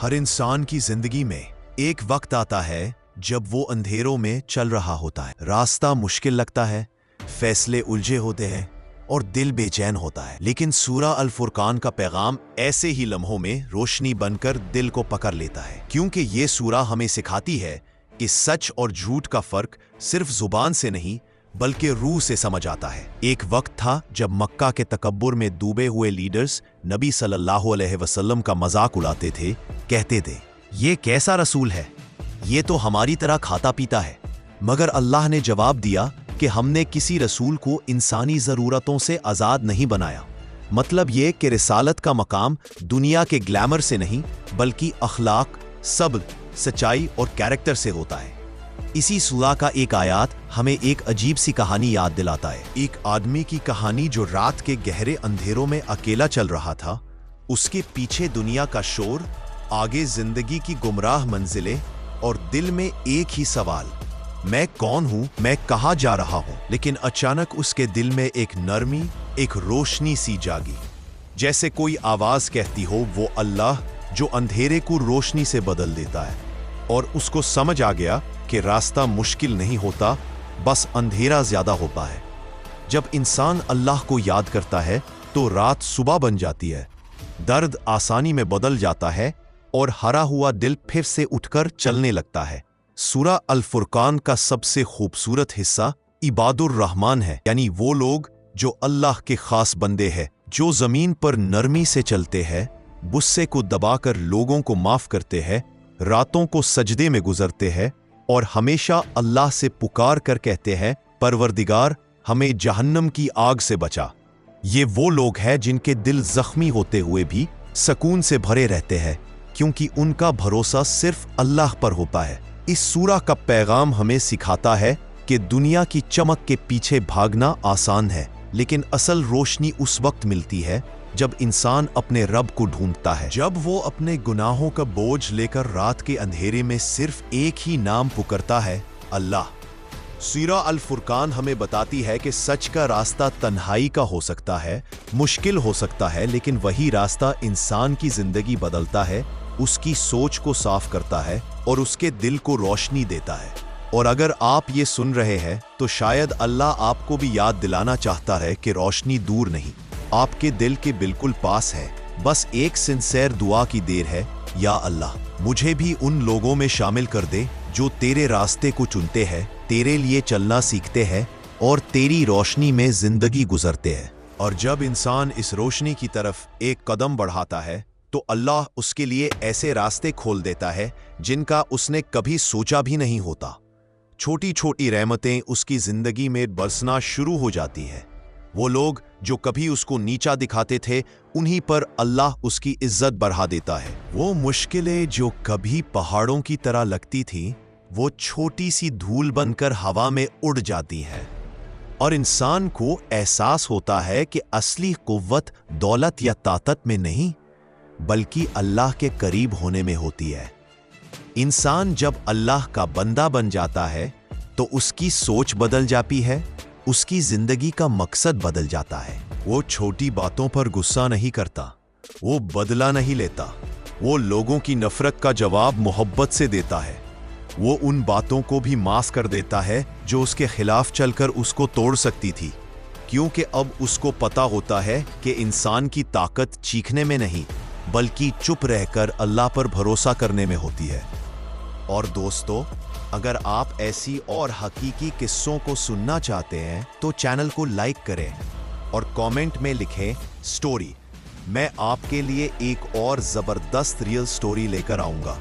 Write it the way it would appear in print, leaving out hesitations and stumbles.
हर इंसान की जिंदगी में एक वक्त आता है जब वो अंधेरों में चल रहा होता है। रास्ता मुश्किल लगता है, फैसले उलझे होते हैं और दिल बेचैन होता है। लेकिन सूरा अल फुरकान का पैगाम ऐसे ही लम्हों में रोशनी बनकर दिल को पकड़ लेता है, क्योंकि ये सूरा हमें सिखाती है कि सच और झूठ का फर्क सिर्फ जुबान से नहीं बल्कि रूह से समझ आता है। एक वक्त था जब मक्का के तकब्बुर में डूबे हुए लीडर्स नबी सल्लल्लाहु अलैहि वसल्लम का मजाक उड़ाते थे, कहते थे ये कैसा रसूल है, ये तो हमारी तरह खाता पीता है। मगर अल्लाह ने जवाब दिया कि हमने किसी रसूल को इंसानी ज़रूरतों से आज़ाद नहीं बनाया। मतलब ये कि रिसालत का मकाम दुनिया के ग्लैमर से नहीं बल्कि अखलाक, सब्र, सच्चाई और कैरेक्टर से होता है। इसी सूरा का एक आयत हमें एक अजीब सी कहानी याद दिलाता है। एक आदमी की कहानी जो रात के गहरे अंधेरों में अकेला चल रहा था। उसके पीछे दुनिया का शोर, आगे जिंदगी की गुमराह मंजिलें और दिल में एक ही सवाल, मैं कौन हूं, मैं कहां जा रहा हूं। लेकिन अचानक उसके दिल में एक नरमी, एक रोशनी सी जागी, जैसे कोई आवाज कहती हो वो अल्लाह जो अंधेरे को रोशनी से बदल देता है। और उसको समझ आ गया कि रास्ता मुश्किल नहीं होता, बस अंधेरा ज्यादा होता है। जब इंसान अल्लाह को याद करता है तो रात सुबह बन जाती है, दर्द आसानी में बदल जाता है और हरा हुआ दिल फिर से उठकर चलने लगता है। सूरा अल फुरकान का सबसे खूबसूरत हिस्सा इबादुर रहमान है, यानी वो लोग जो अल्लाह के खास बंदे हैं, जो जमीन पर नरमी से चलते हैं, गुस्से को दबाकर लोगों को माफ करते हैं, रातों को सजदे में गुजरते हैं और हमेशा अल्लाह से पुकार कर कहते हैं परवरदिगार हमें जहन्नम की आग से बचा। ये वो लोग हैं जिनके दिल जख्मी होते हुए भी सुकून से भरे रहते हैं, क्योंकि उनका भरोसा सिर्फ अल्लाह पर होता है। इस सूरा का पैगाम हमें सिखाता है कि दुनिया की चमक के पीछे भागना आसान है, लेकिन असल रोशनी उस वक्त मिलती है जब इंसान अपने रब को ढूंढता है, जब वो अपने गुनाहों का बोझ लेकर रात के अंधेरे में सिर्फ एक ही नाम पुकारता है, अल्लाह। सूरा अल फुरकान हमें बताती है कि सच का रास्ता तन्हाई का हो सकता है, मुश्किल हो सकता है, लेकिन वही रास्ता इंसान की जिंदगी बदलता है, उसकी सोच को साफ करता है और उसके दिल को रोशनी देता है। और अगर आप ये सुन रहे हैं तो शायद अल्लाह आपको भी याद दिलाना चाहता है कि रोशनी दूर नहीं, आपके दिल के बिल्कुल पास है। बस एक सिंसेयर दुआ की देर है, या अल्लाह मुझे भी उन लोगों में शामिल कर दे जो तेरे रास्ते को चुनते हैं, तेरे लिए चलना सीखते हैं और तेरी रोशनी में जिंदगी गुजरते हैं। और जब इंसान इस रोशनी की तरफ एक कदम बढ़ाता है तो अल्लाह उसके लिए ऐसे रास्ते खोल देता है जिनका उसने कभी सोचा भी नहीं होता। छोटी छोटी रहमतें उसकी जिंदगी में बरसना शुरू हो जाती है। वो लोग जो कभी उसको नीचा दिखाते थे, उन्हीं पर अल्लाह उसकी इज्जत बढ़ा देता है। वो मुश्किलें जो कभी पहाड़ों की तरह लगती थीं, वो छोटी सी धूल बनकर हवा में उड़ जाती हैं और इंसान को एहसास होता है कि असली कुव्वत दौलत या ताकत में नहीं बल्कि अल्लाह के करीब होने में होती है। इंसान जब अल्लाह का बंदा बन जाता है तो उसकी सोच बदल जाती है, उसकी जिंदगी का मकसद बदल जाता है। वो छोटी बातों पर गुस्सा नहीं करता, वो बदला नहीं लेता, वो लोगों की नफरत का जवाब मोहब्बत से देता है। वो उन बातों को भी माफ कर देता है जो उसके खिलाफ चलकर उसको तोड़ सकती थी, क्योंकि अब उसको पता होता है कि इंसान की ताकत चीखने में नहीं बल्कि चुप रहकर अल्लाह पर भरोसा करने में होती है। और दोस्तों, अगर आप ऐसी और हकीकी किस्सों को सुनना चाहते हैं तो चैनल को लाइक करें और कमेंट में लिखें स्टोरी। मैं आपके लिए एक और जबरदस्त रियल स्टोरी लेकर आऊंगा।